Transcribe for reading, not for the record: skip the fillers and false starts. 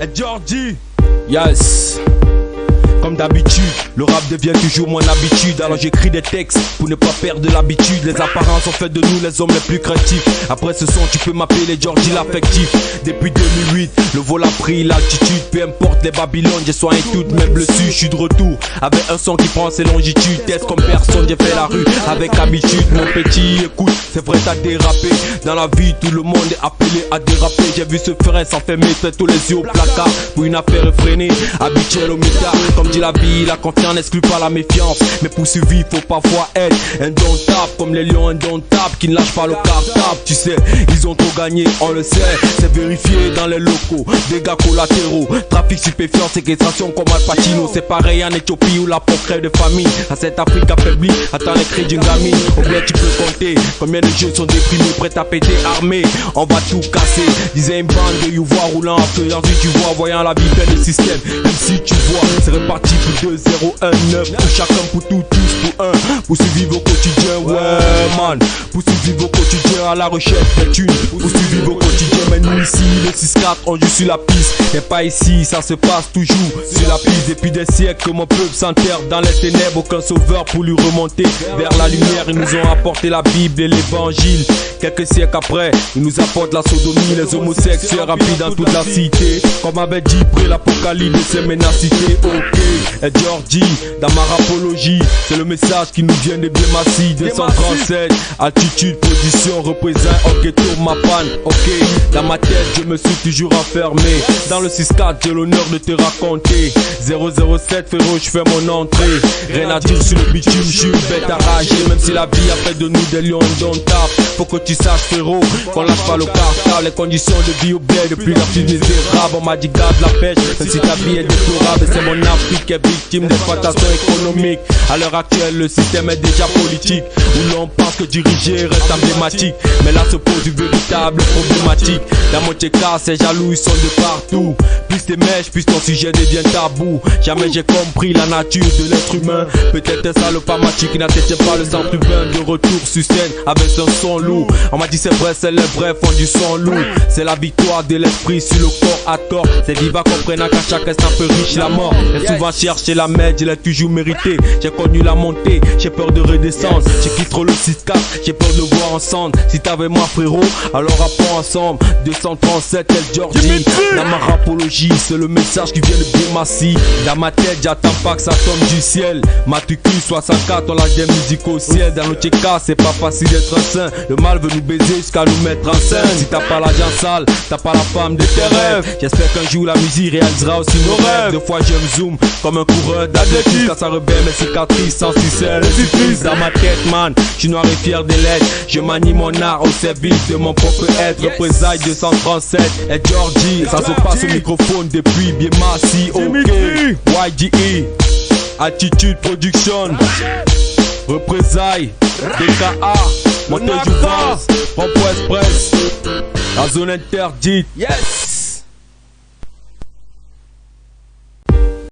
Et Jordi, yes. Comme d'habitude, le rap devient toujours mon habitude. Alors j'écris des textes pour ne pas perdre l'habitude. Les apparences ont fait de nous les hommes les plus créatifs. Après ce son tu peux m'appeler Jordi l'affectif. Depuis 2008, le vol a pris l'altitude. Peu importe les Babylones, j'ai soigné toutes mes blessures. Je suis de retour avec un son qui prend ses longitudes. Test comme personne, j'ai fait la rue avec habitude. Mon petit, écoute, c'est vrai t'as dérapé. Dans la vie tout le monde est appelé à déraper. J'ai vu ce frère s'enfermer tous les yeux au placard pour une affaire effrénée, habituelle au métal. Comme dit la vie, la confiance n'exclut pas la méfiance. Mais pour survivre, faut parfois être indomptable. Comme les lions indomptables qui ne lâchent pas le cartable. Tu sais, ils ont trop gagné, on le sait. C'est vérifié dans les locaux, dégâts collatéraux. Trafic stupéfiant, séquestration comme Al Pacino. C'est pareil en Éthiopie où la peau crève de famille. À cette Afrique affaiblie, attends les cris d'une gamine. Au bled tu peux compter combien de jeunes sont déprimés, prêts à péter, armés. On va tout casser, disait une bande de youvois roulant en feu. Ensuite tu vois, voyant la vie pleine de système. Même si tu vois, c'est reparti pour 2, 0, 1, 9. Pour chacun, pour tout, tous pour un. Pour survivre au quotidien, ouais man. Pour survivre au quotidien à la recherche des thunes. Pour survivre au quotidien, mais nous ici, le 6-4, on joue sur la piste. Et pas ici, ça se passe toujours sur la piste. Depuis des siècles que mon peuple s'enterre dans les ténèbres. Aucun sauveur pour lui remonter vers la lumière. Ils nous ont apporté la Bible et l'évangile. Quelques siècles après, ils nous apportent la sodomie. Les homosexuels remplis dans toute la cité. Comme avait dit près l'apocalypse, c'est ménacité. Ok, et Jordi, dans ma rapologie, c'est le message qui nous vient de Biemassi 237, altitude, position, représente au ghetto, ma panne. Ok, dans ma tête, je me suis toujours enfermé. Dans le 6-4, j'ai l'honneur de te raconter. 007, frérot, je fais mon entrée. Rien à dire sur le bitume, je suis une bête enragée. Même si la vie a fait de nous des lions indomptables. Faut que tu saches, frérot, qu'on lâche pas le cartable. Les conditions de vie au bled, depuis la plus misérable. On m'a dit garde la pêche, même si ta vie est déplorable. C'est mon Afrique qui est victime d'exploitation économique. À l'heure actuelle, le système est déjà politique, où l'on pense que diriger reste emblématique. Mais là se pose une véritable problématique. Dans mon cas, ces jaloux ils sont de partout. Plus tes mèches, plus ton sujet devient tabou. Jamais j'ai compris la nature de l'être humain. Peut-être un salopamatique qui n'atteint pas le centre urbain. De retour sur scène avec un son lourd. On m'a dit c'est vrai, c'est les vrais font du son lourd. C'est la victoire de l'esprit sur le corps à tort. C'est diva comprenant qu'à chaque instant peu riche la mort. J'ai souvent cherché la merde, je l'ai toujours mérité. J'ai connu la montée, j'ai peur de redescendre. J'ai quitté trop le 6-4, j'ai peur de le voir ensemble. Si t'avais moi frérot, alors rapport ensemble. 237 El Jordi, dans ma rapologie, c'est le message qui vient de Biemassi. Dans ma tête, j'attends pas que ça tombe du ciel. Matricule 64, on lâche des musiques au ciel. Dans notre cas, c'est pas facile d'être sain. Le mal veut nous baiser jusqu'à nous mettre en scène. Si t'as pas l'argent sale, t'as pas la femme de tes rêves. J'espère qu'un jour la musique réalisera aussi nos rêves. Deux fois je me zoome comme un coureur d'athlétisme. Quand ça rebelle mes cicatrices sans succès, le supplice dans ma tête man. Je suis noir et fier des lettres. Je manie mon art au service de mon propre être. Représailles 237 et Jordi. Ça se passe au microphone depuis Biemassi. Ok, YGE, Attitude Production, représailles, DKA, Montée Jouvence, Pompo Express, la zone interdite. Yes.